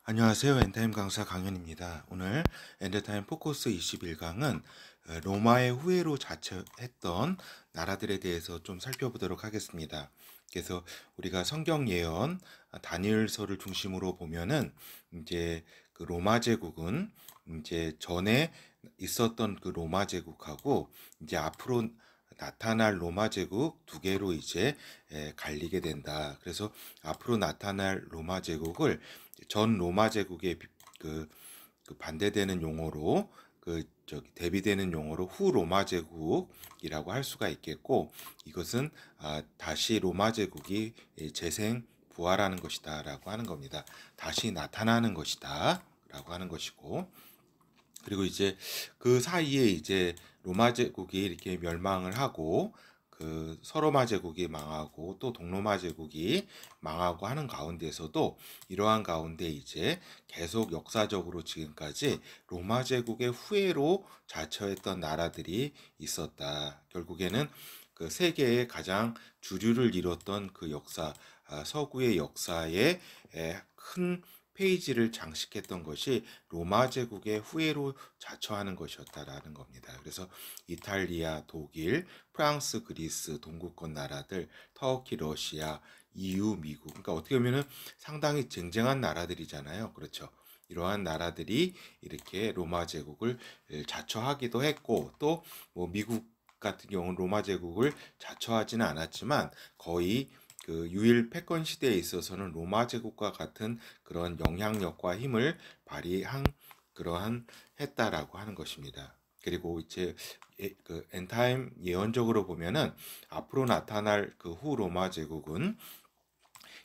안녕하세요. 엔타임 강사 강현입니다. 오늘 엔드타임 포커스 21강은 로마의 후예로 자처했던 나라들에 대해서 좀 살펴보도록 하겠습니다. 그래서 우리가 성경 예언 다니엘서를 중심으로 보면은 이제 그 로마 제국은 이제 전에 있었던 그 로마 제국하고 이제 앞으로 나타날 로마 제국 두 개로 이제 갈리게 된다. 그래서 앞으로 나타날 로마 제국을 전 로마 제국의 그 반대되는 용어로 대비되는 용어로 후 로마 제국이라고 할 수가 있겠고, 이것은 다시 로마 제국이 재생 부활하는 것이다라고 하는 겁니다. 다시 나타나는 것이다라고 하는 것이고, 그리고 이제 그 사이에 이제 로마 제국이 이렇게 멸망을 하고 그 서로마 제국이 망하고 또 동로마 제국이 망하고 하는 가운데서도 이러한 가운데 이제 계속 역사적으로 지금까지 로마 제국의 후예로 자처했던 나라들이 있었다. 결국에는 그 세계의 가장 주류를 이뤘던 그 역사, 서구의 역사에 큰 페이지를 장식했던 것이 로마 제국의 후예로 자처하는 것이었다라는 겁니다. 그래서 이탈리아, 독일, 프랑스, 그리스, 동구권 나라들, 터키, 러시아, EU, 미국. 그러니까 어떻게 보면은 상당히 쟁쟁한 나라들이잖아요. 그렇죠. 이러한 나라들이 이렇게 로마 제국을 자처하기도 했고, 또 뭐 미국 같은 경우는 로마 제국을 자처하지는 않았지만 거의 그 유일 패권 시대에 있어서는 로마 제국과 같은 그런 영향력과 힘을 발휘한 그러한 했다라고 하는 것입니다. 그리고 이제 그 엔타임 예언적으로 보면은 앞으로 나타날 그 후 로마 제국은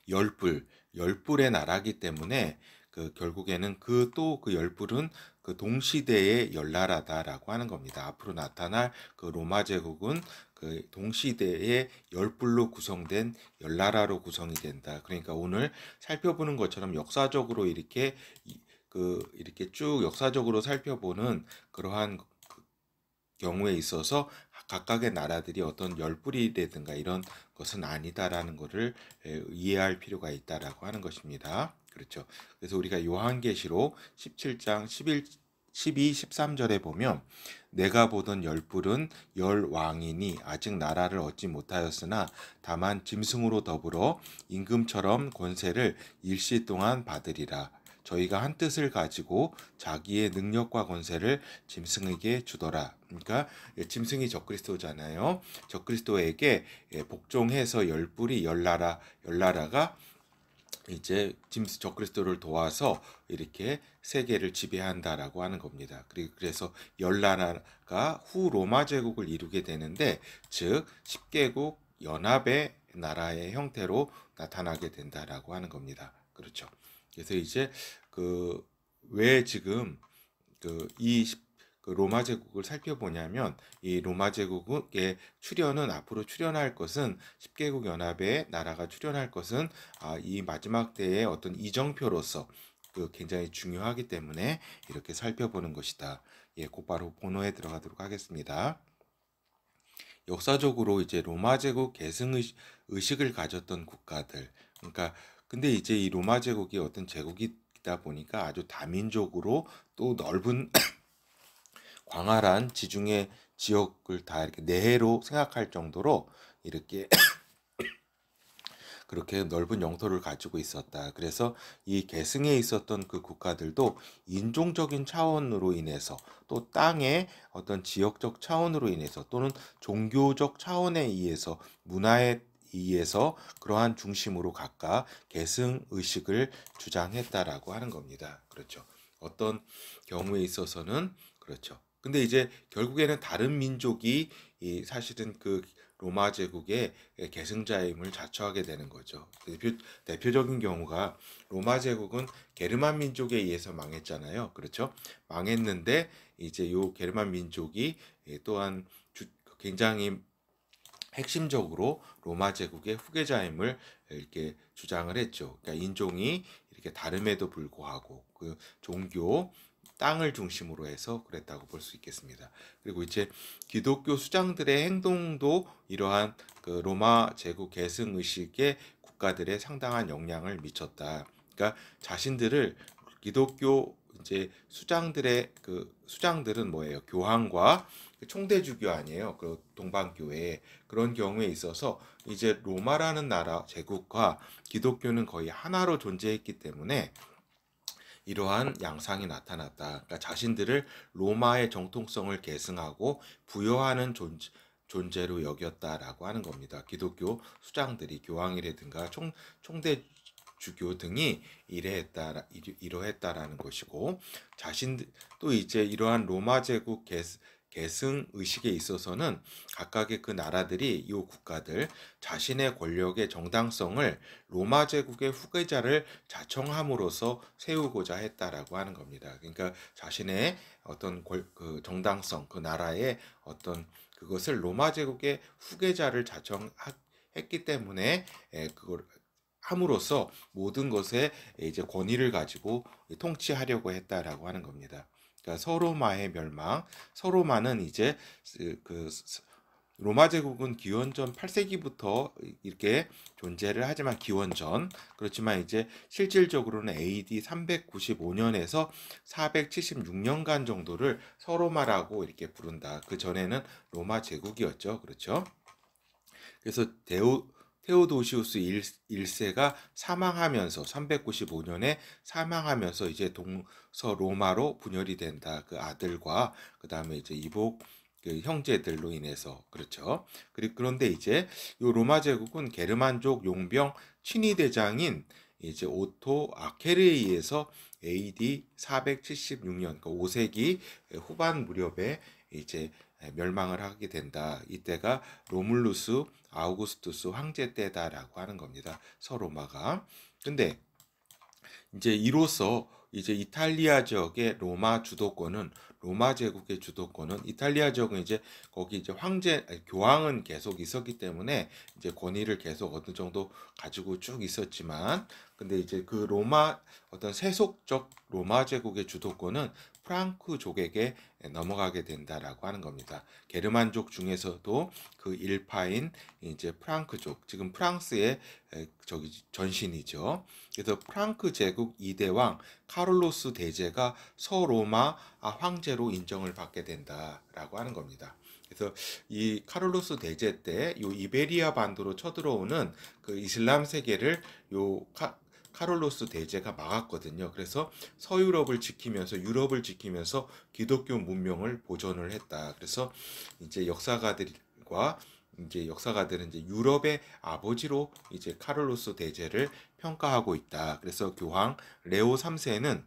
열불의 나라기 때문에 그 결국에는 그 또 그 열불은 그 동시대의 열나라다라고 하는 겁니다. 앞으로 나타날 그 로마 제국은 그 동시대의 열불로 구성된 열나라로 구성이 된다. 그러니까 오늘 살펴보는 것처럼 역사적으로 이렇게 쭉 역사적으로 살펴보는 그러한 경우에 있어서 각각의 나라들이 어떤 열불이라든가 이런 것은 아니다라는 것을 이해할 필요가 있다라고 하는 것입니다. 그렇죠. 그래서 우리가 요한계시록 17장 11, 12, 13절에 보면 내가 보던 열불은 열 왕이니 아직 나라를 얻지 못하였으나 다만 짐승으로 더불어 임금처럼 권세를 일시 동안 받으리라. 저희가 한 뜻을 가지고 자기의 능력과 권세를 짐승에게 주더라. 그러니까 짐승이 적그리스도잖아요. 적그리스도에게 복종해서 열불이 열나라가 이제 적그리스도를 도와서 이렇게 세계를 지배한다라고 하는 겁니다. 그래서 열나라가 후 로마 제국을 이루게 되는데, 즉 10개국 연합의 나라의 형태로 나타나게 된다라고 하는 겁니다. 그렇죠. 그래서 이제 그 왜 지금 그이 그 로마 제국을 살펴보냐면, 이 로마 제국의 출현은 앞으로 출현할 것은 10개국 연합의 나라가 출현할 것은 이 마지막 때의 어떤 이정표로서 그 굉장히 중요하기 때문에 이렇게 살펴보는 것이다. 예, 곧바로 본호에 들어가도록 하겠습니다. 역사적으로 이제 로마 제국 계승 의식을 가졌던 국가들, 그러니까 근데 이제 이 로마 제국이 어떤 제국이다 보니까 아주 다민족으로 또 넓은 광활한 지중해 지역을 다 이렇게 내해로 생각할 정도로 이렇게 그렇게 넓은 영토를 가지고 있었다. 그래서 이 계승에 있었던 그 국가들도 인종적인 차원으로 인해서, 또 땅의 어떤 지역적 차원으로 인해서, 또는 종교적 차원에 의해서, 문화에 의해서 그러한 중심으로 각각 계승 의식을 주장했다라고 하는 겁니다. 그렇죠. 어떤 경우에 있어서는 그렇죠. 근데 이제 결국에는 다른 민족이 사실은 그 로마 제국의 계승자임을 자처하게 되는 거죠. 대표적인 경우가 로마 제국은 게르만 민족에 의해서 망했잖아요. 그렇죠? 망했는데 이제 요 게르만 민족이 또한 굉장히 핵심적으로 로마 제국의 후계자임을 이렇게 주장을 했죠. 그러니까 인종이 이렇게 다름에도 불구하고 그 종교, 땅을 중심으로 해서 그랬다고 볼 수 있겠습니다. 그리고 이제 기독교 수장들의 행동도 이러한 그 로마 제국 계승 의식의 국가들에 상당한 영향을 미쳤다. 그러니까 자신들을 기독교 이제 수장들은 뭐예요? 교황과 총대주교 아니에요? 그 동방교회 그런 경우에 있어서 이제 로마라는 나라 제국과 기독교는 거의 하나로 존재했기 때문에 이러한 양상이 나타났다. 그러니까 자신들을 로마의 정통성을 계승하고 부여하는 존재로 여겼다라고 하는 겁니다. 기독교 수장들이 교황이라든가 총대 주교 등이 이러했다라는 것이고, 또 이제 이러한 로마 제국 계승 의식에 있어서는 각각의 그 나라들이 이 국가들 자신의 권력의 정당성을 로마 제국의 후계자를 자청함으로써 세우고자 했다라고 하는 겁니다. 그러니까 자신의 어떤 그 정당성, 그 나라의 어떤 그것을 로마 제국의 후계자를 자청했기 때문에 그걸 함으로써 모든 것에 이제 권위를 가지고 통치하려고 했다라고 하는 겁니다. 그러니까 서로마의 멸망, 서로마는 이제 그 로마 제국은 기원전 8세기부터 이렇게 존재를 하지만 그렇지만 이제 실질적으로는 AD 395년에서 476년간 정도를 서로마라고 이렇게 부른다. 그 전에는 로마 제국이었죠. 그렇죠? 그래서 테오도시우스 1세가 사망하면서 395년에 사망하면서 이제 동서로마로 분열이 된다. 그 아들과 그 다음에 이제 이복 그 형제들로 인해서 그렇죠. 그런데 이제 요 로마 제국은 게르만족 용병 친위 대장인 이제 오토 아케르에 의해서 AD 476년, 그러니까 5세기 후반 무렵에 이제 멸망을 하게 된다. 이때가 로물루스 아우구스투스 황제 때다라고 하는 겁니다. 서로마가. 근데 이제 이로써 이제 이탈리아 지역의 로마 제국의 주도권은 이탈리아 지역은 이제 거기 이제 교황은 계속 있었기 때문에 이제 권위를 계속 어느 정도 가지고 쭉 있었지만, 근데 이제 그 어떤 세속적 로마 제국의 주도권은 프랑크족에게 넘어가게 된다라고 하는 겁니다. 게르만족 중에서도 그 일파인 이제 프랑크족, 지금 프랑스의 전신이죠. 그래서 프랑크 제국 2대 왕 카를로스 대제가 서로마 황제로 인정을 받게 된다라고 하는 겁니다. 그래서 이 카를로스 대제 때 요 이베리아 반도로 쳐들어오는 그 이슬람 세계를 카를로스 대제가 막았거든요. 그래서 서유럽을 지키면서 유럽을 지키면서 기독교 문명을 보존을 했다. 그래서 이제 역사가들은 이제 유럽의 아버지로 이제 카를로스 대제를 평가하고 있다. 그래서 교황 레오 3세는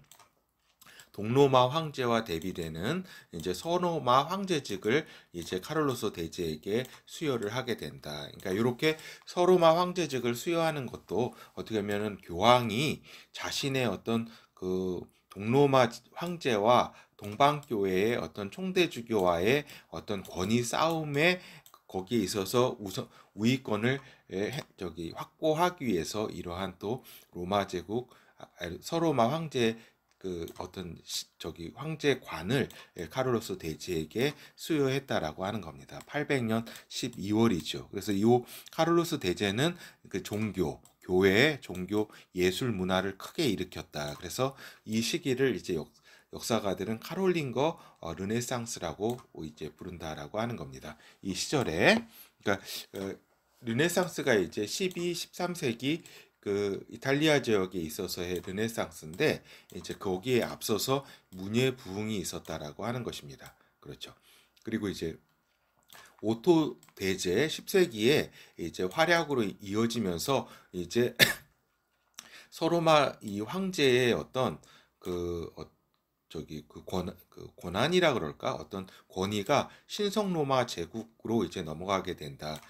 동로마 황제와 대비되는 이제 서로마 황제직을 이제 카를로스 대제에게 수여를 하게 된다. 그러니까 이렇게 서로마 황제직을 수여하는 것도 어떻게 보면은 교황이 자신의 어떤 그 동로마 황제와 동방교회의 어떤 총대주교와의 어떤 권위 싸움에 거기에 있어서 우위권을 확보하기 위해서 이러한 또 로마 제국 서로마 황제 그 어떤 황제관을 카를로스 대제에게 수여했다라고 하는 겁니다. 800년 12월이죠. 그래서 이 카를로스 대제는 그 교회의 종교 예술 문화를 크게 일으켰다. 그래서 이 시기를 이제 역사가들은 카롤링거 르네상스라고 이제 부른다라고 하는 겁니다. 이 시절에 그러니까 르네상스가 이제 12, 13세기 그 이탈리아 지역에 있어서의 르네상스인데 이제 거기에 앞서서 문예 부흥이 있었다라고 하는 것입니다. 그렇죠. 그리고 이제 오토 대제 10세기에 이제 활약으로 이어지면서 이제 서로마 이 황제의 어떤 그 권한이라 그럴까? 어떤 권위가 신성 로마 제국으로 이제 넘어가게 된다.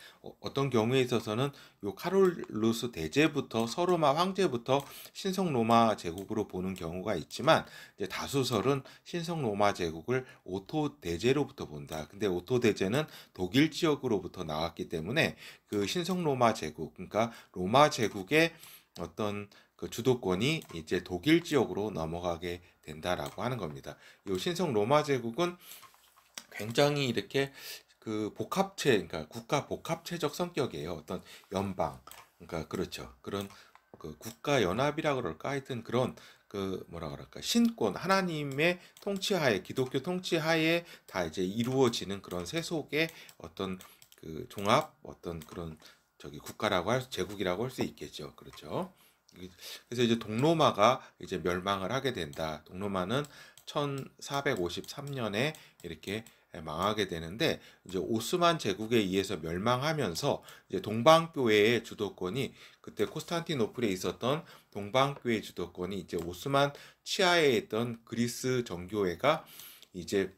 어떤 경우에 있어서는 요 카롤루스 대제부터 서로마 황제부터 신성 로마 제국으로 보는 경우가 있지만, 이제 다수설은 신성 로마 제국을 오토 대제로부터 본다. 근데 오토 대제는 독일 지역으로부터 나왔기 때문에 그 신성 로마 제국, 그러니까 로마 제국의 어떤 그 주도권이 이제 독일 지역으로 넘어가게 된다라고 하는 겁니다. 이 신성 로마 제국은 굉장히 이렇게 그 그러니까 국가 복합체적 성격이에요. 어떤 연방, 그러니까 그렇죠. 그런 그 국가 연합이라 그럴까 하여튼 그런 그 뭐라 그럴까 신권 하나님의 통치하에 기독교 통치하에 다 이제 이루어지는 그런 세속의 어떤 그 종합 어떤 그런 저기 국가라고 제국이라고 할 수 있겠죠. 그렇죠. 그래서 이제 동로마가 이제 멸망을 하게 된다. 동로마는 1453년에 이렇게 망하게 되는데 이제 오스만 제국에 의해서 멸망하면서 이제 동방교회의 주도권이 그때 코스탄티노플에 있었던 동방교회 주도권이 이제 오스만 치하에 있던 그리스 정교회가 이제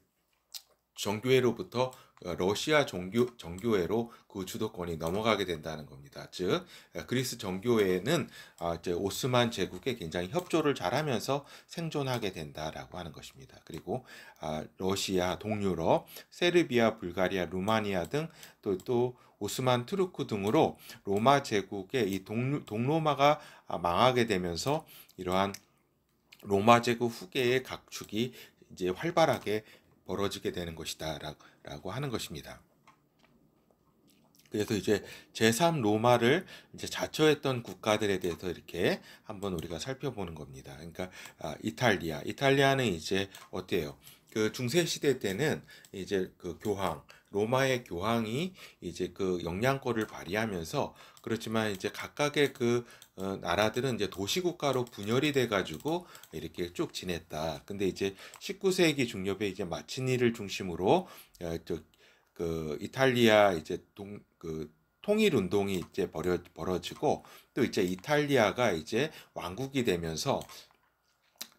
정교회로부터 러시아 정교회로 그 주도권이 넘어가게 된다는 겁니다. 즉 그리스 정교회는 이제 오스만 제국에 굉장히 협조를 잘하면서 생존하게 된다라고 하는 것입니다. 그리고 러시아, 동유럽, 세르비아, 불가리아, 루마니아 등 또 오스만 투르크 등으로 로마 제국의 이 동로마가 망하게 되면서 이러한 로마 제국 후계의 각축이 이제 활발하게 벌어지게 되는 것이다 라고 하는 것입니다. 그래서 이제 제3 로마를 이제 자처했던 국가들에 대해서 이렇게 한번 우리가 살펴보는 겁니다. 그러니까 이탈리아는 이제 어때요? 그 중세 시대 때는 이제 그 로마의 교황이 이제 그 영향권을 발휘하면서 그렇지만 이제 각각의 그 나라들은 이제 도시국가로 분열이 돼가지고 이렇게 쭉 지냈다. 근데 이제 19세기 중엽에 이제 마치니를 중심으로 그 이탈리아 이제 통일 운동이 이제 벌어지고 또 이제 이탈리아가 이제 왕국이 되면서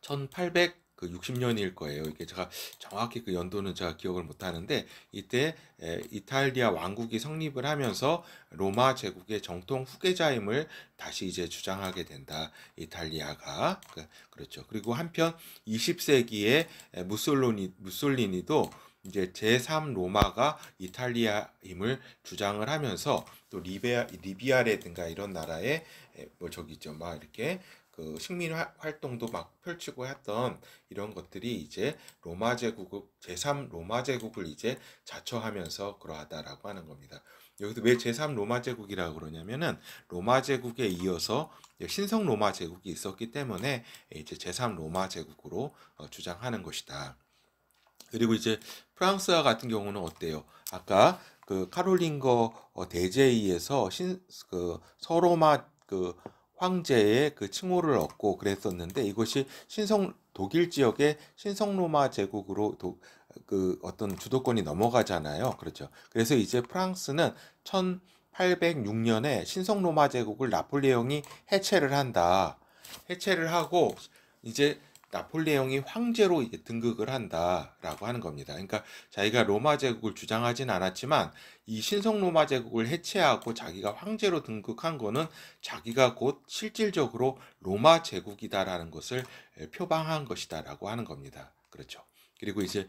1860년일 거예요. 이게 제가 정확히 그 연도는 제가 기억을 못 하는데 이때 이탈리아 왕국이 성립을 하면서 로마 제국의 정통 후계자임을 다시 이제 주장하게 된다. 이탈리아가 그렇죠. 그리고 한편 20세기에 무솔리니도 이제 제3 로마가 이탈리아임을 주장을 하면서 또 리비아라든가 이런 나라에 뭐 저기 있죠. 막 이렇게 그 식민 활동도 막 펼치고 했던 이런 것들이 이제 제3 로마 제국을 이제 자처하면서 그러하다라고 하는 겁니다. 여기서 왜 제3 로마 제국이라고 그러냐면은 로마 제국에 이어서 신성 로마 제국이 있었기 때문에 이제 제3 로마 제국으로 주장하는 것이다. 그리고 이제 프랑스와 같은 경우는 어때요? 아까 그 카롤링거 대제에 의해서 그 서로마 그 황제의 그 칭호를 얻고 그랬었는데 이것이 독일 지역의 신성로마 제국으로 그 어떤 주도권이 넘어가잖아요. 그렇죠. 그래서 이제 프랑스는 1806년에 신성로마 제국을 나폴레옹이 해체를 한다. 해체를 하고 이제 나폴레옹이 황제로 이제 등극을 한다라고 하는 겁니다. 그러니까 자기가 로마 제국을 주장하진 않았지만 이 신성 로마 제국을 해체하고 자기가 황제로 등극한 거는 자기가 곧 실질적으로 로마 제국이다라는 것을 표방한 것이다라고 하는 겁니다. 그렇죠. 그리고 이제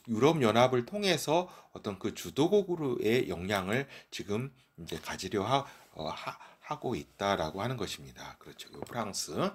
유럽 연합을 통해서 어떤 그 주도국으로의 역량을 지금 이제 가지려 하고 있다라고 하는 것입니다. 그렇죠. 프랑스.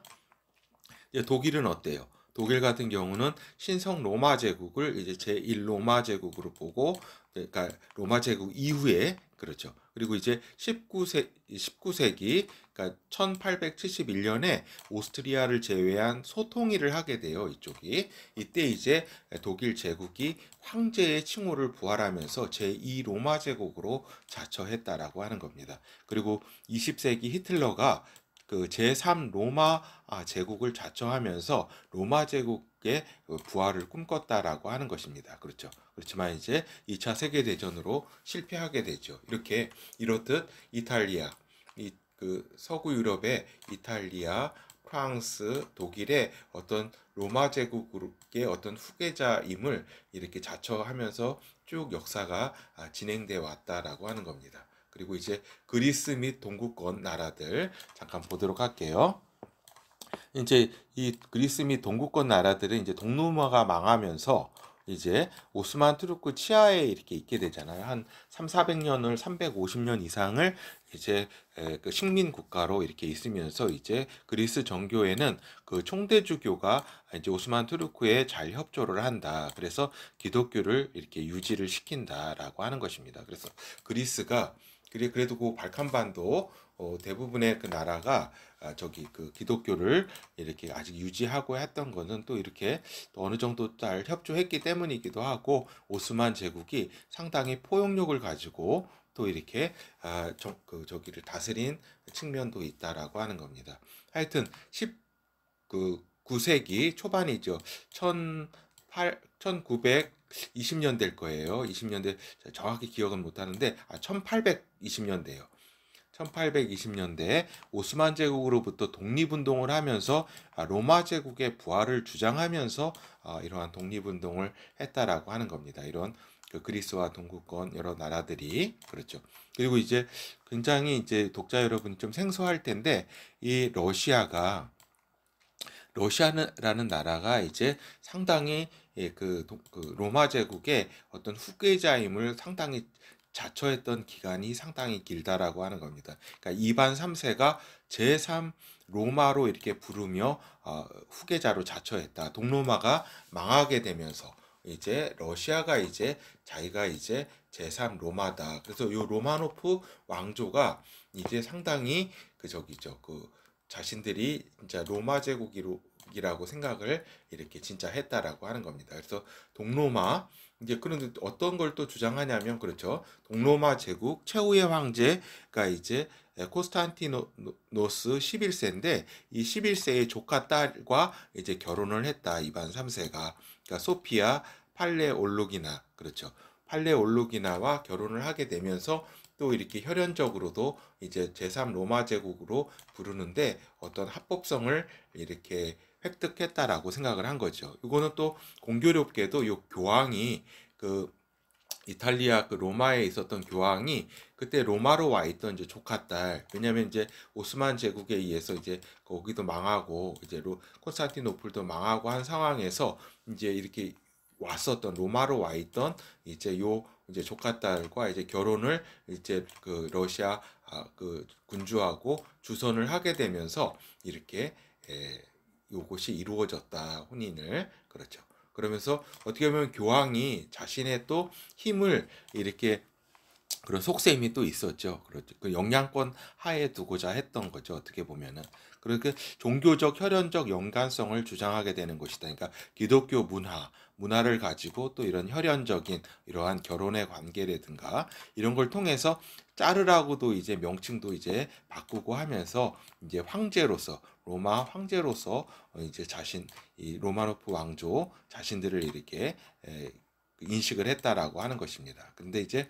독일은 어때요? 독일 같은 경우는 신성 로마 제국을 이제 제1 로마 제국으로 보고 그러니까 로마 제국 이후에 그렇죠. 그리고 이제 19세기 그러니까 1871년에 오스트리아를 제외한 소통일을 하게 돼요. 이쪽이 이때 이제 독일 제국이 황제의 칭호를 부활하면서 제2 로마 제국으로 자처했다라고 하는 겁니다. 그리고 20세기 히틀러가 그 제3 로마 제국을 자처하면서 로마 제국의 부활을 꿈꿨다라고 하는 것입니다. 그렇죠. 그렇지만 이제 2차 세계 대전으로 실패하게 되죠. 이렇듯 이탈리아, 그 서구 유럽의 이탈리아, 프랑스, 독일의 어떤 로마 제국의 어떤 후계자임을 이렇게 자처하면서 쭉 역사가 진행돼 왔다라고 하는 겁니다. 그리고 이제 그리스 및 동구권 나라들 잠깐 보도록 할게요. 이제 이 그리스 및 동구권 나라들은 이제 동로마가 망하면서 이제 오스만 투르크 치하에 이렇게 있게 되잖아요. 한 300~400년을 350년 이상을 이제 그 식민 국가로 이렇게 있으면서 이제 그리스 정교회는 그 총대주교가 이제 오스만 투르크에 잘 협조를 한다. 그래서 기독교를 이렇게 유지를 시킨다라고 하는 것입니다. 그래서 그리스가 그래도 그 발칸반도 대부분의 그 나라가 저기 그 기독교를 이렇게 아직 유지하고 했던 거는 또 이렇게 또 어느 정도 잘 협조했기 때문이기도 하고, 오스만 제국이 상당히 포용력을 가지고 또 이렇게 저기를 다스린 측면도 있다라고 하는 겁니다. 하여튼 9세기 초반이죠. 1920년 될 거예요. 20년대 정확히 기억은 못 하는데 1820년대요. 1820년대에 오스만 제국으로부터 독립운동을 하면서 로마 제국의 부활을 주장하면서 이러한 독립운동을 했다라고 하는 겁니다. 이런 그 그리스와 동구권 여러 나라들이 그렇죠. 그리고 이제 굉장히 이제 독자 여러분이 좀 생소할 텐데, 이 러시아라는 나라가 이제 상당히 그 로마 제국의 어떤 후계자임을 상당히 자처했던 기간이 상당히 길다라고 하는 겁니다. 그러니까 이반 3세가 제3 로마로 이렇게 부르며 후계자로 자처했다. 동로마가 망하게 되면서 이제 러시아가 이제 자기가 이제 제3 로마다. 그래서 이 로마노프 왕조가 이제 상당히 그 저기죠. 그 자신들이 진짜 로마 제국이라고 생각을 이렇게 진짜 했다라고 하는 겁니다. 그래서 동로마, 이제 그런데 어떤 걸 또 주장하냐면, 그렇죠. 동로마 제국 최후의 황제가 이제 코스탄티노스 11세인데 이 11세의 조카 딸과 이제 결혼을 했다. 이반 3세가. 그러니까 소피아 팔레올로기나, 그렇죠. 팔레올로기나와 결혼을 하게 되면서 또 이렇게 혈연적으로도 이제 제3 로마 제국으로 부르는데 어떤 합법성을 이렇게 획득했다라고 생각을 한 거죠. 이거는 또 공교롭게도 이 교황이 그 이탈리아 그 로마에 있었던 교황이 그때 로마로 와 있던 이제 조카딸, 왜냐면 이제 오스만 제국에 의해서 이제 거기도 망하고 이제 콘스탄티노플도 망하고 한 상황에서 이제 이렇게 왔었던 로마로 와 있던 이제 이제 조카딸과 이제 결혼을 이제 그 러시아 그 군주하고 주선을 하게 되면서 이렇게 요것이 이루어졌다, 혼인을. 그렇죠. 그러면서 어떻게 보면 교황이 자신의 또 힘을 이렇게 그런 속셈이 또 있었죠. 그렇죠. 그 영향권 하에 두고자 했던 거죠. 어떻게 보면은. 그렇게 종교적 혈연적 연관성을 주장하게 되는 것이다. 그러니까 기독교 문화를 가지고 또 이런 혈연적인 이러한 결혼의 관계라든가 이런 걸 통해서 짜르라고도 이제 명칭도 이제 바꾸고 하면서 이제 황제로서, 로마 황제로서 이제 이 로마노프 왕조 자신들을 이렇게 인식을 했다라고 하는 것입니다. 근데 이제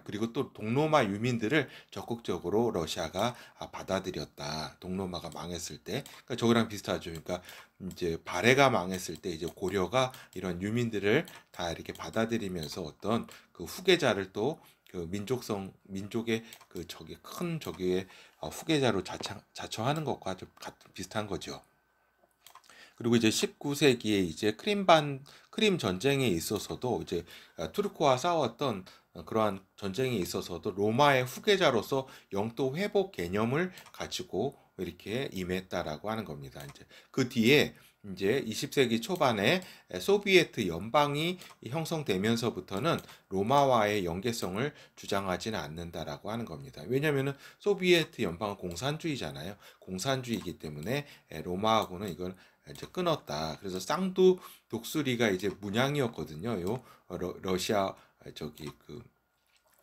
그리고 또 동로마 유민들을 적극적으로 러시아가 받아들였다. 동로마가 망했을 때. 그러니까 저거랑 비슷하죠. 그러니까 이제 발해가 망했을 때 이제 고려가 이런 유민들을 다 이렇게 받아들이면서 어떤 그 후계자를 또 그 민족의 그 저기 큰 저기의 후계자로 자처하는 것과 좀 비슷한 거죠. 그리고 이제 19세기에 이제 크림 전쟁에 있어서도 이제 투르크와 싸웠던 그러한 전쟁에 있어서도 로마의 후계자로서 영토 회복 개념을 가지고 이렇게 임했다라고 하는 겁니다. 이제 그 뒤에 이제 20세기 초반에 소비에트 연방이 형성되면서부터는 로마와의 연계성을 주장하지는 않는다라고 하는 겁니다. 왜냐하면 소비에트 연방은 공산주의잖아요. 공산주의이기 때문에 로마하고는 이건 이제 끊었다. 그래서 쌍두 독수리가 이제 문양이었거든요. 러시아 저기 그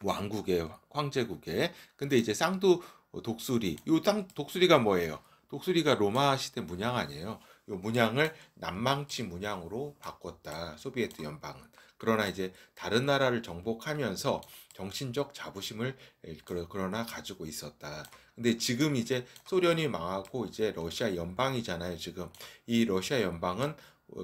왕국의 황제국에. 근데 이제 쌍두 독수리가 뭐예요? 독수리가 로마 시대 문양 아니에요. 요 문양을 남망치 문양으로 바꿨다. 소비에트 연방은. 그러나 이제 다른 나라를 정복하면서 정신적 자부심을 그러나 가지고 있었다. 근데 지금 이제 소련이 망하고 이제 러시아 연방이잖아요. 지금 이 러시아 연방은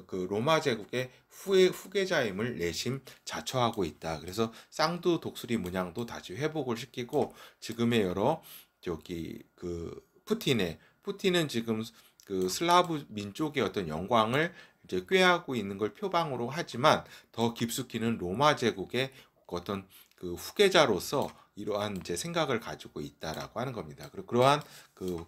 그 로마 제국의 후계자임을 내심 자처하고 있다. 그래서 쌍두 독수리 문양도 다시 회복을 시키고 지금의 여러 저기 그 푸틴은 지금 그 슬라브 민족의 어떤 영광을 이제 꾀하고 있는 걸 표방으로 하지만 더 깊숙이는 로마 제국의 어떤 그 후계자로서 이러한 이제 생각을 가지고 있다라고 하는 겁니다. 그리고 그러한 그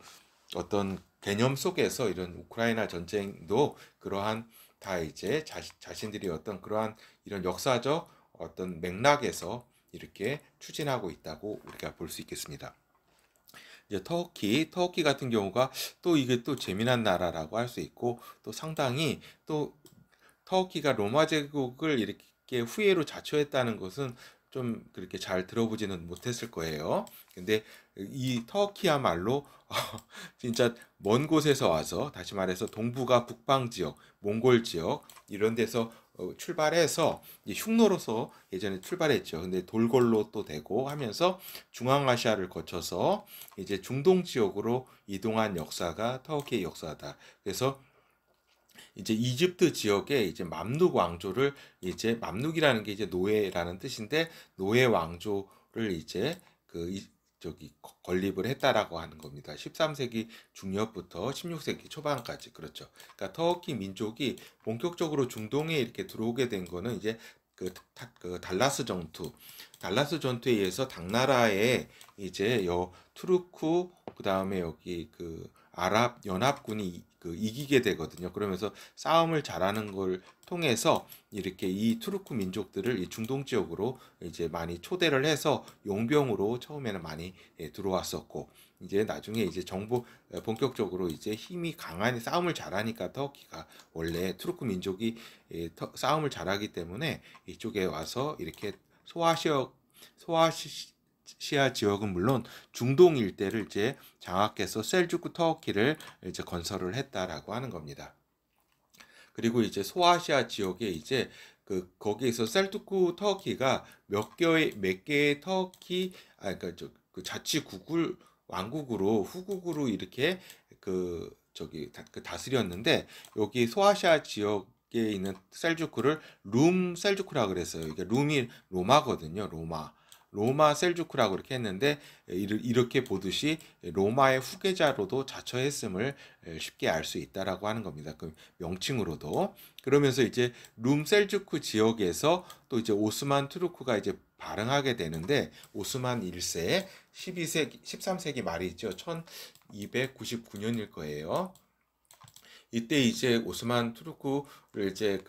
어떤 개념 속에서 이런 우크라이나 전쟁도 그러한 다 이제 자신들이 어떤 그러한 이런 역사적 어떤 맥락에서 이렇게 추진하고 있다고 우리가 볼 수 있겠습니다. 이제 터키 같은 경우가 또 이게 또 재미난 나라라고 할 수 있고, 또 상당히 또 터키가 로마 제국을 이렇게 후예로 자처했다는 것은 좀 그렇게 잘 들어보지는 못했을 거예요. 근데 이 터키야말로 진짜 먼 곳에서 와서, 다시 말해서 동북아 북방 지역, 몽골 지역 이런 데서 출발해서 흉노로서 예전에 출발했죠. 근데 돌골로 또 되고 하면서 중앙아시아를 거쳐서 이제 중동 지역으로 이동한 역사가 터키의 역사다. 그래서 이제 이집트 지역에 이제 맘룩 왕조를, 이제 맘룩이라는 게 이제 노예라는 뜻인데, 노예 왕조를 이제 건립을 했다라고 하는 겁니다. 13세기 중엽부터 16세기 초반까지. 그렇죠. 그러니까 터키 민족이 본격적으로 중동에 이렇게 들어오게 된 거는 이제 그 달라스 전투에 의해서 당나라에 이제 투르크, 그 다음에 여기 그 아랍 연합군이 이기게 되거든요. 그러면서 싸움을 잘하는 걸 통해서 이렇게 이 투르크 민족들을 이 중동 지역으로 이제 많이 초대를 해서 용병으로 처음에는 많이 들어왔었고, 이제 나중에 이제 본격적으로 이제 힘이 강한, 싸움을 잘하니까 터키가, 원래 투르크 민족이 싸움을 잘하기 때문에 이쪽에 와서 이렇게 소아시아 지역은 물론 중동 일대를 이제 장악해서 셀주크 터키를 이제 건설을 했다라고 하는 겁니다. 그리고 이제 소아시아 지역에 이제 거기에서 셀주크 터키가 몇 개의 터키, 그러니까 그 자치국을 왕국으로 후국으로 이렇게 다스렸는데, 여기 소아시아 지역에 있는 셀주크를 룸 셀주크라 그랬어요. 이게 룸이 로마거든요. 로마 셀주크라고 이렇게 했는데, 이렇게 보듯이 로마의 후계자로도 자처했음을 쉽게 알 수 있다라고 하는 겁니다. 그 명칭으로도. 그러면서 이제 룸 셀주크 지역에서 또 이제 오스만 투르크가 이제 발흥하게 되는데, 오스만 1세 13세기 말이죠. 1299년일 거예요. 이때 이제 오스만 투르크를 이제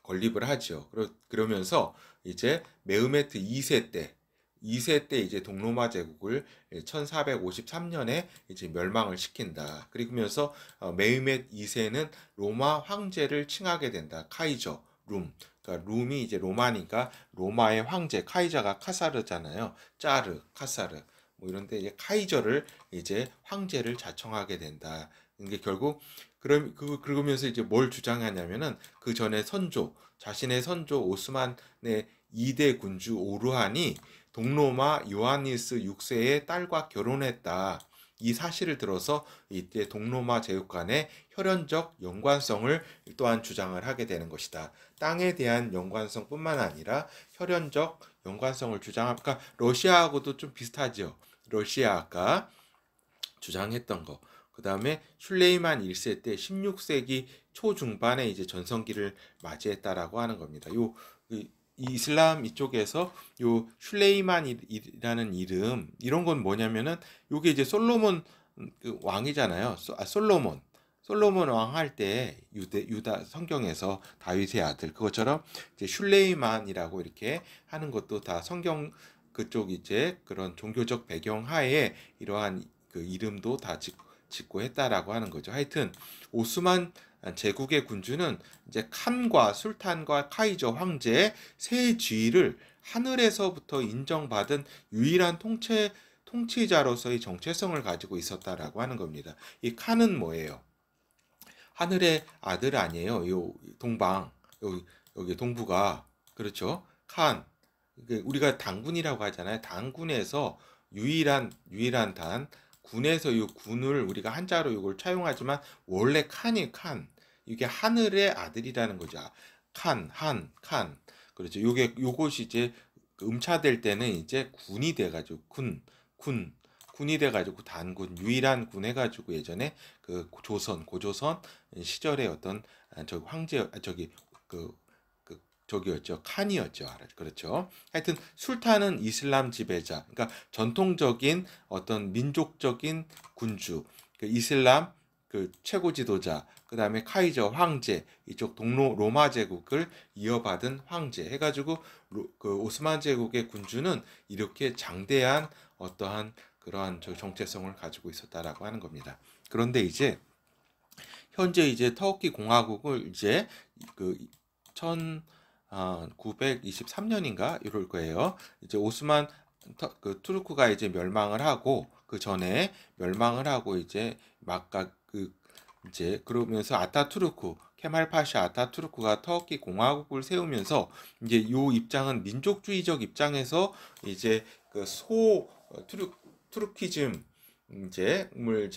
건립을 하죠. 그러면서 이제 메흐메트 2세 때 이제 동로마 제국을 1453년에 이제 멸망을 시킨다. 그러면서 메흐메트 2세는 로마 황제를 칭하게 된다. 카이저 룸. 그러니까 룸이 이제 로마니까 로마의 황제, 카이저가 카사르잖아요. 짜르, 카사르. 뭐 이런데 이제 카이저를 이제 황제를 자청하게 된다. 이게 결국 그러면서 이제 뭘 주장하냐면은, 그 전에 자신의 선조 오스만의 2대 군주 오르한이 동로마 요하니스 6세의 딸과 결혼했다. 이 사실을 들어서 이때 동로마 제국 간의 혈연적 연관성을 또한 주장을 하게 되는 것이다. 땅에 대한 연관성뿐만 아니라 혈연적 연관성을 그러니까 러시아하고도 좀 비슷하죠. 러시아가 주장했던 거. 그 다음에 슐레이만 1세 때 16세기 초중반에 이제 전성기를 맞이했다라고 하는 겁니다. 이 이슬람 이쪽에서 요 슐레이만이라는 이름, 이런 건 뭐냐면은, 요게 이제 솔로몬 왕이잖아요. 솔로몬 왕 할 때 유다 성경에서 다윗의 아들, 그것처럼 이제 슐레이만이라고 이렇게 하는 것도 다 성경 그쪽 이제 그런 종교적 배경 하에 이러한 이름도 다 짓고 했다라고 하는 거죠. 하여튼 오스만 제국의 군주는 이제 칸과 술탄과 카이저 황제 세 지위를 하늘에서부터 인정받은 유일한 통치자로서의 정체성을 가지고 있었다라고 하는 겁니다. 이 칸은 뭐예요? 하늘의 아들 아니에요. 동방, 여기 동부가, 그렇죠? 칸. 우리가 당군이라고 하잖아요. 당군에서 유일한 단, 군에서 이 군을 우리가 한자로 이걸 차용하지만 원래 칸. 이게 하늘의 아들이라는 거죠. 칸. 그렇죠. 요것이 이제 음차될 때는 이제 군이 돼가지고 군이 돼가지고 단군, 유일한 군 해가지고 예전에 고조선 시절의 어떤 황제, 저기였죠. 칸이었죠. 그렇죠. 하여튼 술탄은 이슬람 지배자, 그러니까 전통적인 어떤 민족적인 군주, 이슬람 그 최고 지도자, 그 다음에 카이저 황제, 이쪽 동로 로마 제국을 이어받은 황제 해가지고 그 오스만 제국의 군주는 이렇게 장대한 어떠한 그러한 정체성을 가지고 있었다라고 하는 겁니다. 그런데 이제 현재 이제 터키 공화국을 이제 그 1923년인가 이럴 거예요. 이제 오스만 그 투르크가 이제 멸망을 하고 그 전에 멸망을 하고 이제 막가 그 이제 그러면서 아타투르크 케말 파샤 아타투르크가 터키 공화국을 세우면서 이제 요 입장은 민족주의적 입장에서 이제 그소 투르키즘 이제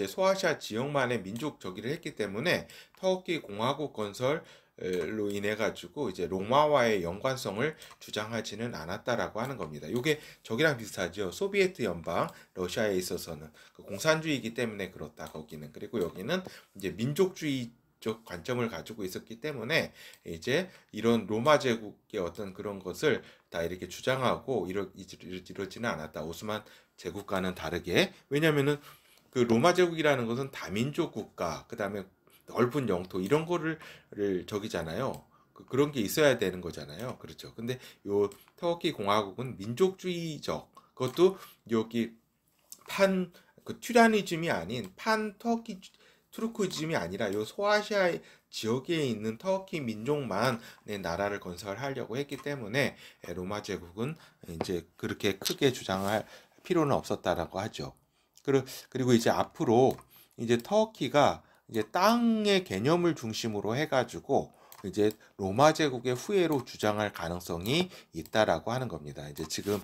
소아시아 지역만의 민족 저기를 했기 때문에 터키 공화국 건설로 인해 가지고 이제 로마와의 연관성을 주장하지는 않았다라고 하는 겁니다. 이게 저기랑 비슷하죠. 소비에트 연방 러시아에 있어서는 그 공산주의이기 때문에 그렇다 거기는. 그리고 여기는 이제 민족주의적 관점을 가지고 있었기 때문에 이제 이런 로마 제국의 어떤 그런 것을 다 이렇게 주장하고 이러지는 않았다. 오스만 제국과는 다르게. 왜냐면은 그 로마 제국이라는 것은 다민족 국가, 그다음에 넓은 영토 이런 거를 저기잖아요. 그런 게 있어야 되는 거잖아요. 그렇죠. 근데 요 터키 공화국은 민족주의적, 그것도 여기 그 튜라니즘이 아닌 판 터키 투르크즘이 아니라 요 소아시아 지역에 있는 터키 민족만의 나라를 건설하려고 했기 때문에 로마 제국은 이제 그렇게 크게 주장할 필요는 없었다라고 하죠. 그리고 이제 앞으로 이제 터키가 이제 땅의 개념을 중심으로 해가지고 이제 로마 제국의 후예로 주장할 가능성이 있다라고 하는 겁니다. 이제 지금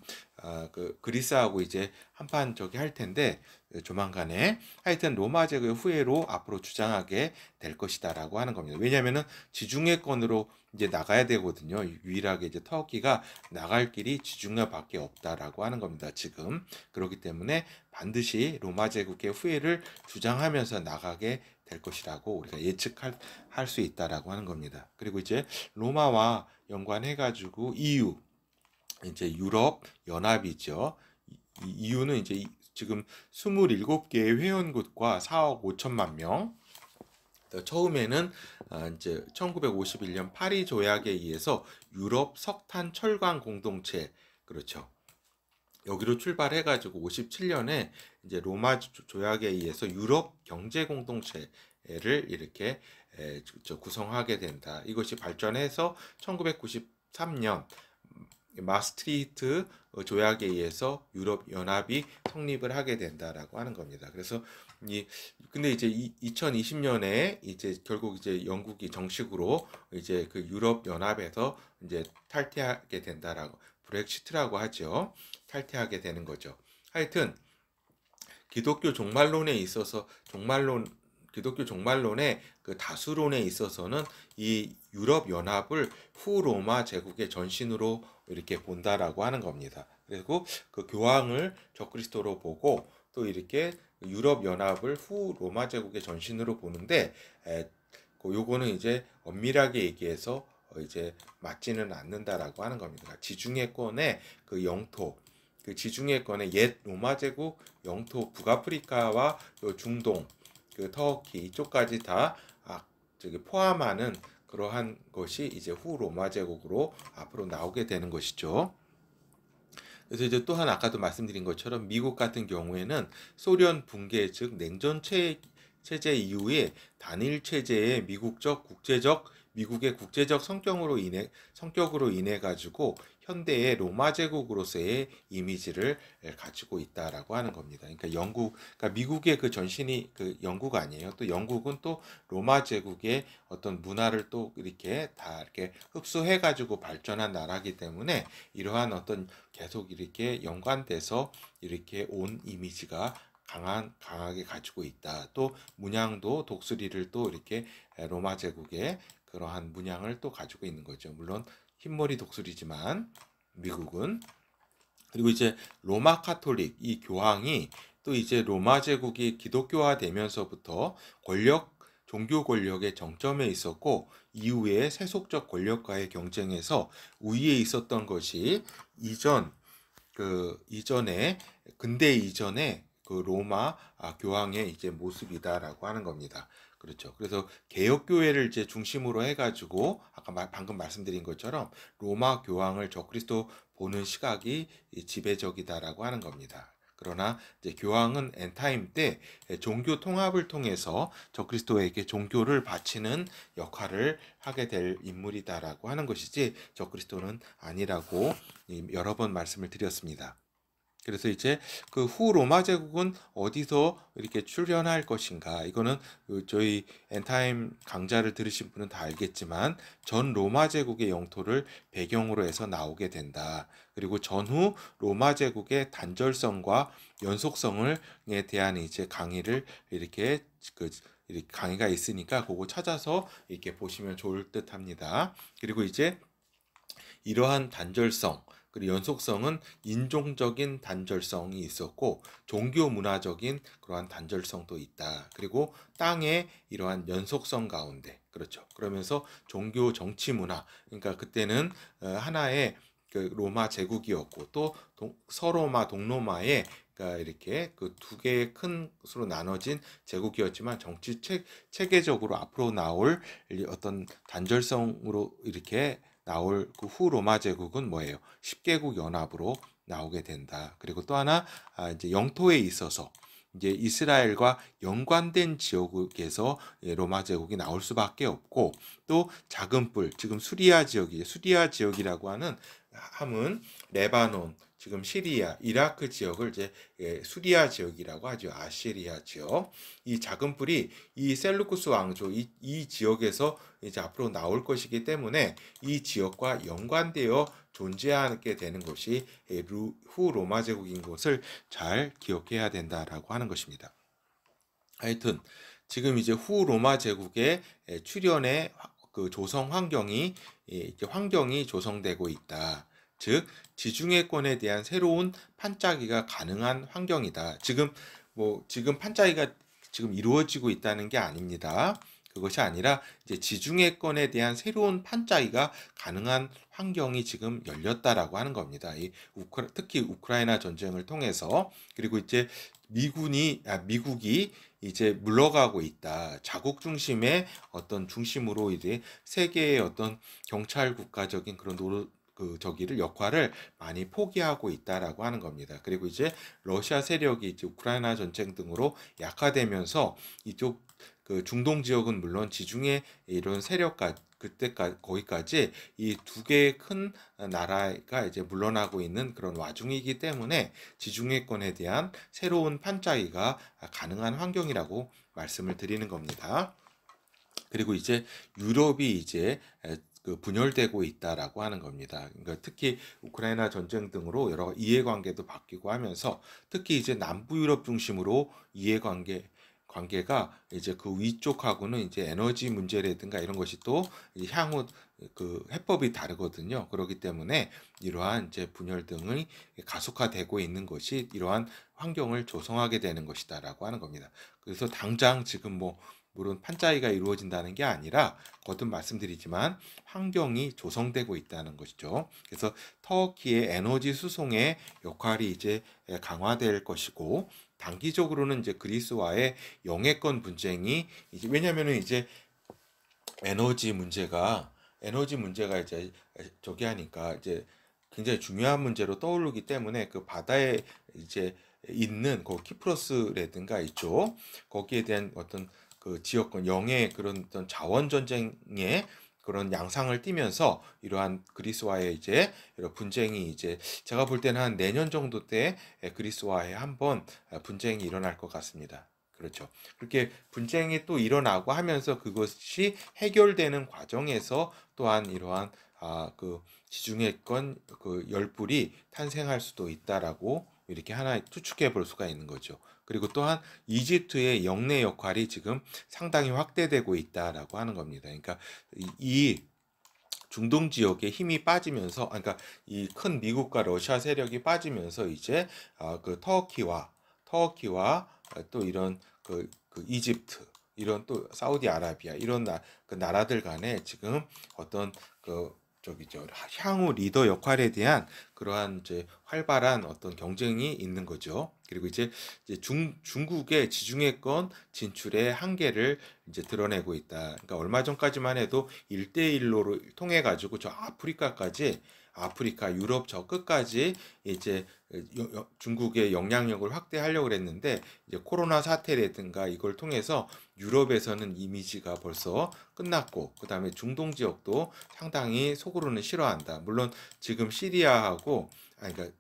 그 그리스하고 이제 한판 저기 할 텐데 조만간에 하여튼 로마 제국의 후예로 앞으로 주장하게 될 것이다라고 하는 겁니다. 왜냐하면은 지중해권으로 이제 나가야 되거든요. 유일하게 이제 터키가 나갈 길이 지중해밖에 없다라고 하는 겁니다. 지금 그렇기 때문에 반드시 로마 제국의 후예를 주장하면서 나가게 될 것이라고 우리가 예측할 수 있다라고 하는 겁니다. 그리고 이제 로마와 연관해가지고 EU 이제 유럽 연합이죠. EU는 이제 지금 27개의 회원국과 4억 5천만 명. 처음에는 이제 1951년 파리 조약에 의해서 유럽 석탄 철강 공동체 그렇죠. 여기로 출발해가지고 57년에 이제 로마 조약에 의해서 유럽 경제 공동체를 이렇게 구성하게 된다. 이것이 발전해서 1993년 마스트리히트 조약에 의해서 유럽 연합이 성립을 하게 된다라고 하는 겁니다. 그래서 근데 이제 2020년에 이제 결국 이제 영국이 정식으로 이제 그 유럽 연합에서 이제 탈퇴하게 된다라고 브렉시트라고 하죠. 탈퇴하게 되는 거죠. 하여튼 기독교 종말론에 있어서 기독교 종말론의 그 다수론에 있어서는 이 유럽 연합을 후 로마 제국의 전신으로 이렇게 본다라고 하는 겁니다. 그리고 그 교황을 적그리스도로 보고 또 이렇게 유럽 연합을 후 로마 제국의 전신으로 보는데 요거는 이제 엄밀하게 얘기해서 이제 맞지는 않는다라고 하는 겁니다. 지중해권의 그 영토, 그 지중해권의 옛 로마 제국 영토 북아프리카와 중동, 그 터키 이쪽까지 다 저기 포함하는 그러한 것이 이제 후 로마 제국으로 앞으로 나오게 되는 것이죠. 그래서 이제 또한 아까도 말씀드린 것처럼 미국 같은 경우에는 소련 붕괴 즉 냉전 체제 이후에 단일 체제의 미국의 국제적 성격으로 인해 가지고 현대의 로마 제국으로서의 이미지를 가지고 있다라고 하는 겁니다. 그러니까 미국의 그 전신이 그 영국 아니에요. 또 영국은 또 로마 제국의 어떤 문화를 또 이렇게 다 이렇게 흡수해 가지고 발전한 나라이기 때문에 이러한 어떤 계속 이렇게 연관돼서 이렇게 온 이미지가 강하게 가지고 있다. 또 문양도 독수리를 또 이렇게 로마 제국의 그러한 문양을 또 가지고 있는 거죠. 물론 흰머리 독수리지만 미국은. 그리고 이제 로마 카톨릭 이 교황이 또 이제 로마 제국이 기독교화 되면서부터 종교 권력의 정점에 있었고 이후에 세속적 권력과의 경쟁에서 우위에 있었던 것이 이전에 근대 이전에 그 로마 교황의 이제 모습이다라고 하는 겁니다. 그렇죠. 그래서 개혁교회를 이제 중심으로 해가지고 아까 방금 말씀드린 것처럼 로마 교황을 적그리스도 보는 시각이 지배적이다라고 하는 겁니다. 그러나 이제 교황은 엔타임 때 종교 통합을 통해서 적그리스도에게 종교를 바치는 역할을 하게 될 인물이다라고 하는 것이지 적그리스도는 아니라고 여러 번 말씀을 드렸습니다. 그래서 이제 그 후 로마 제국은 어디서 이렇게 출현할 것인가? 이거는 저희 엔타임 강좌를 들으신 분은 다 알겠지만 전 로마 제국의 영토를 배경으로 해서 나오게 된다. 그리고 전후 로마 제국의 단절성과 연속성에 대한 이제 강의를 이렇게 이렇게 강의가 있으니까 그거 찾아서 이렇게 보시면 좋을 듯합니다. 그리고 이제 이러한 단절성 그리고 연속성은 인종적인 단절성이 있었고 종교 문화적인 그러한 단절성도 있다. 그리고 땅의 이러한 연속성 가운데 그렇죠. 그러면서 종교 정치 문화 그러니까 그때는 하나의 그 로마 제국이었고 또 서로마 동로마의 그러니까 이렇게 그 두 개의 큰 수로 나눠진 제국이었지만 정치 체계적으로 앞으로 나올 어떤 단절성으로 이렇게 나올 그 후 로마 제국은 뭐예요? 10개국 연합으로 나오게 된다. 그리고 또 하나 이제 영토에 있어서 이제 이스라엘과 연관된 지역에서 로마 제국이 나올 수밖에 없고 또 작은 뿔 지금 수리아 지역이라고 함은 레바논 지금 시리아, 이라크 지역을 이제 수리아 지역이라고 하죠. 아시리아 지역. 이 작은 뿔이 이 셀루쿠스 왕조 이 지역에서 이제 앞으로 나올 것이기 때문에 이 지역과 연관되어 존재하게 되는 것이 후 로마 제국인 것을 잘 기억해야 된다라고 하는 것입니다. 하여튼 지금 이제 후 로마 제국의 출현의 그 조성 환경이 조성되고 있다. 즉 지중해권에 대한 새로운 판짜기가 가능한 환경이다. 지금 판짜기가 지금 이루어지고 있다는 게 아닙니다. 그것이 아니라 이제 지중해권에 대한 새로운 판짜기가 가능한 환경이 지금 열렸다라고 하는 겁니다. 특히 우크라이나 전쟁을 통해서 그리고 이제 미국이 이제 물러가고 있다. 자국 중심의 어떤 중심으로 이제 세계의 어떤 경찰 국가적인 그런 역할을 많이 포기하고 있다라고 하는 겁니다. 그리고 이제 러시아 세력이 이제 우크라이나 전쟁 등으로 약화되면서 이쪽 그 중동 지역은 물론 지중해 이런 세력까지 거기까지 이 두 개의 큰 나라가 이제 물러나고 있는 그런 와중이기 때문에 지중해권에 대한 새로운 판짜기가 가능한 환경이라고 말씀을 드리는 겁니다. 그리고 이제 유럽이 이제 그 분열되고 있다라고 하는 겁니다. 그러니까 특히 우크라이나 전쟁 등으로 여러 이해관계도 바뀌고 하면서 특히 이제 남부 유럽 중심으로 관계가 이제 그 위쪽하고는 이제 에너지 문제라든가 이런 것이 또 향후 그 해법이 다르거든요. 그렇기 때문에 이러한 이제 분열 등이 가속화되고 있는 것이 이러한 환경을 조성하게 되는 것이다라고 하는 겁니다. 그래서 당장 지금 물론 판짜기가 이루어진다는 게 아니라 거듭 말씀드리지만 환경이 조성되고 있다는 것이죠. 그래서 터키의 에너지 수송의 역할이 이제 강화될 것이고 단기적으로는 이제 그리스와의 영해권 분쟁이 이제 왜냐하면은 이제 에너지 문제가 이제 저기 하니까 이제 굉장히 중요한 문제로 떠오르기 때문에 그 바다에 이제 있는 그 키프로스라든가 있죠. 거기에 대한 어떤 그 지역권 영해 그런 어떤 자원 전쟁의 그런 양상을 띠면서 이러한 그리스와의 이제 이런 분쟁이 이제 제가 볼 때는 한 내년 정도 때 그리스와의 한번 분쟁이 일어날 것 같습니다. 그렇죠. 그렇게 분쟁이 또 일어나고 하면서 그것이 해결되는 과정에서 또한 이러한 그 지중해권 그 열불이 탄생할 수도 있다라고 이렇게 하나 추측해 볼 수가 있는 거죠. 그리고 또한 이집트의 영내 역할이 지금 상당히 확대되고 있다라고 하는 겁니다. 그러니까 이 중동 지역에 힘이 빠지면서, 그러니까 이 큰 미국과 러시아 세력이 빠지면서 이제 그 터키와 또 이런 그 이집트 이런 또 사우디아라비아 이런 그 나라들 간에 지금 어떤 그 저기죠. 향후 리더 역할에 대한 그러한 이제 활발한 어떤 경쟁이 있는 거죠. 그리고 이제 중국의 지중해권 진출의 한계를 이제 드러내고 있다. 그러니까 얼마 전까지만 해도 1대1로 통해 가지고 저 아프리카까지 아프리카, 유럽 저 끝까지 이제 중국의 영향력을 확대하려고 했는데 이제 코로나 사태라든가 이걸 통해서 유럽에서는 이미지가 벌써 끝났고 그다음에 중동 지역도 상당히 속으로는 싫어한다. 물론 지금 시리아하고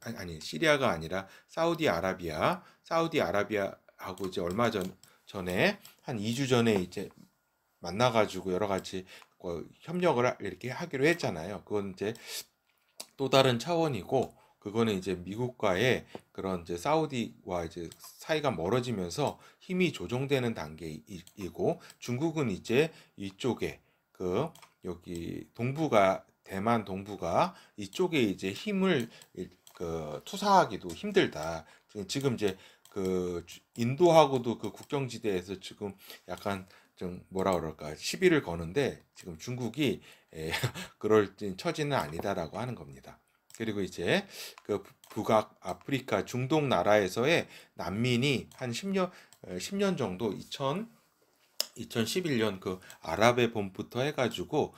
아니 시리아가 아니라 사우디아라비아하고 이제 얼마 전에 한 2주 전에 이제 만나가지고 여러 가지 협력을 이렇게 하기로 했잖아요. 그건 이제 또 다른 차원이고 그거는 이제 미국과의 그런 이제 사우디와 이제 사이가 멀어지면서 힘이 조정되는 단계이고 중국은 이제 이쪽에 그 여기 동부가 대만 동부가 이쪽에 이제 힘을 그 투사하기도 힘들다. 지금 이제 그 인도하고도 그 국경지대에서 지금 약간 좀 뭐라 그럴까 시비를 거는데 지금 중국이 그럴 처지는 아니다라고 하는 겁니다. 그리고 이제 그 북악 아프리카 중동 나라에서의 난민이 한 10년 정도 2011년 그 아랍의 봄부터 해가지고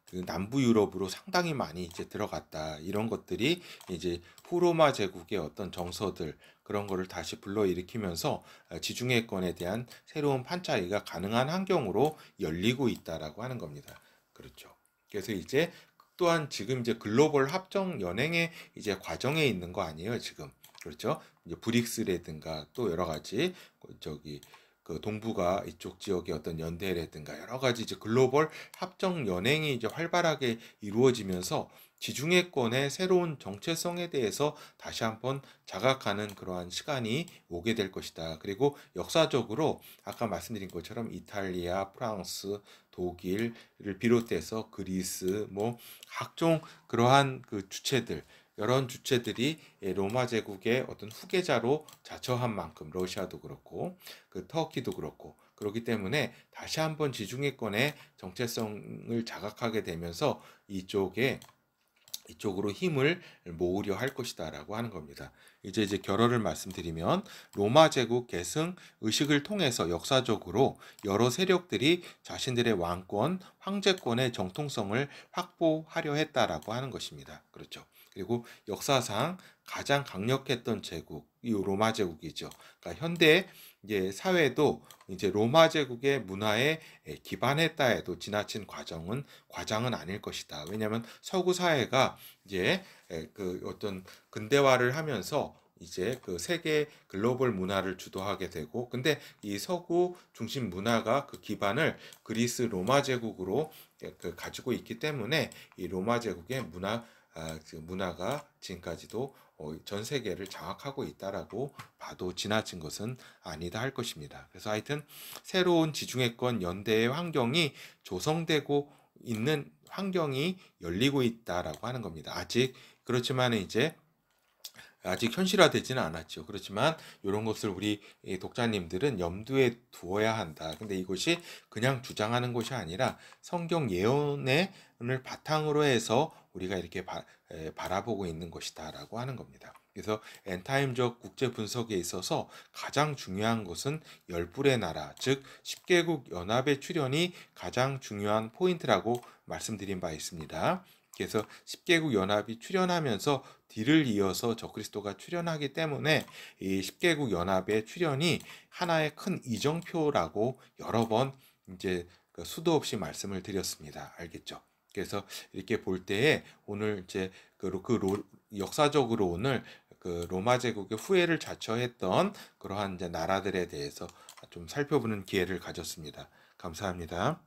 그 남부 유럽으로 상당히 많이 이제 들어갔다. 이런 것들이 이제 후로마 제국의 어떤 정서들 그런 거를 다시 불러일으키면서 지중해권에 대한 새로운 판차기가 가능한 환경으로 열리고 있다라고 하는 겁니다. 그렇죠. 그래서 이제 또한 지금 이제 글로벌 합정 연행의 이제 과정에 있는 거 아니에요, 지금. 그렇죠? 이제 브릭스라든가 또 여러 가지 저기 그 동북아 이쪽 지역의 어떤 연대라든가 여러 가지 이제 글로벌 합정 연행이 이제 활발하게 이루어지면서 지중해권의 새로운 정체성에 대해서 다시 한번 자각하는 그러한 시간이 오게 될 것이다. 그리고 역사적으로 아까 말씀드린 것처럼 이탈리아, 프랑스, 독일을 비롯해서 그리스, 뭐 각종 그러한 그 주체들 이런 주체들이 로마 제국의 어떤 후계자로 자처한 만큼 러시아도 그렇고 그 터키도 그렇고 그렇기 때문에 다시 한번 지중해권의 정체성을 자각하게 되면서 이쪽으로 힘을 모으려 할 것이다라고 하는 겁니다. 이제 결론을 말씀드리면 로마 제국 계승 의식을 통해서 역사적으로 여러 세력들이 자신들의 왕권, 황제권의 정통성을 확보하려 했다라고 하는 것입니다. 그렇죠. 그리고 역사상 가장 강력했던 제국, 이 로마 제국이죠. 그러니까 현대 이제 사회도 이제 로마 제국의 문화에 기반했다 해도 지나친 과장은 아닐 것이다. 왜냐하면 서구 사회가 이제 그 어떤 근대화를 하면서 이제 그 세계 글로벌 문화를 주도하게 되고 근데 이 서구 중심 문화가 그 기반을 그리스 로마 제국으로 그 가지고 있기 때문에 이 로마 제국의 그 문화가 지금까지도 전 세계를 장악하고 있다라고 봐도 지나친 것은 아니다 할 것입니다. 그래서 하여튼 새로운 지중해권 연대의 환경이 조성되고 있는 환경이 열리고 있다라고 하는 겁니다. 그렇지만 이제 아직 현실화되지는 않았죠. 그렇지만 이런 것을 우리 독자님들은 염두에 두어야 한다. 근데 이것이 그냥 주장하는 것이 아니라 성경 예언을 바탕으로 해서 우리가 이렇게 바라보고 있는 것이다라고 하는 겁니다. 그래서 엔타임적 국제 분석에 있어서 가장 중요한 것은 열불의 나라, 즉 10개국 연합의 출현이 가장 중요한 포인트라고 말씀드린 바 있습니다. 그래서 10개국 연합이 출현하면서 뒤를 이어서 적그리스도가 출현하기 때문에 이 10개국 연합의 출현이 하나의 큰 이정표라고 여러 번 이제 수도 없이 말씀을 드렸습니다. 알겠죠? 그래서 이렇게 볼 때에 오늘 이제 역사적으로 오늘 그 로마 제국의 후예를 자처했던 그러한 이제 나라들에 대해서 좀 살펴보는 기회를 가졌습니다. 감사합니다.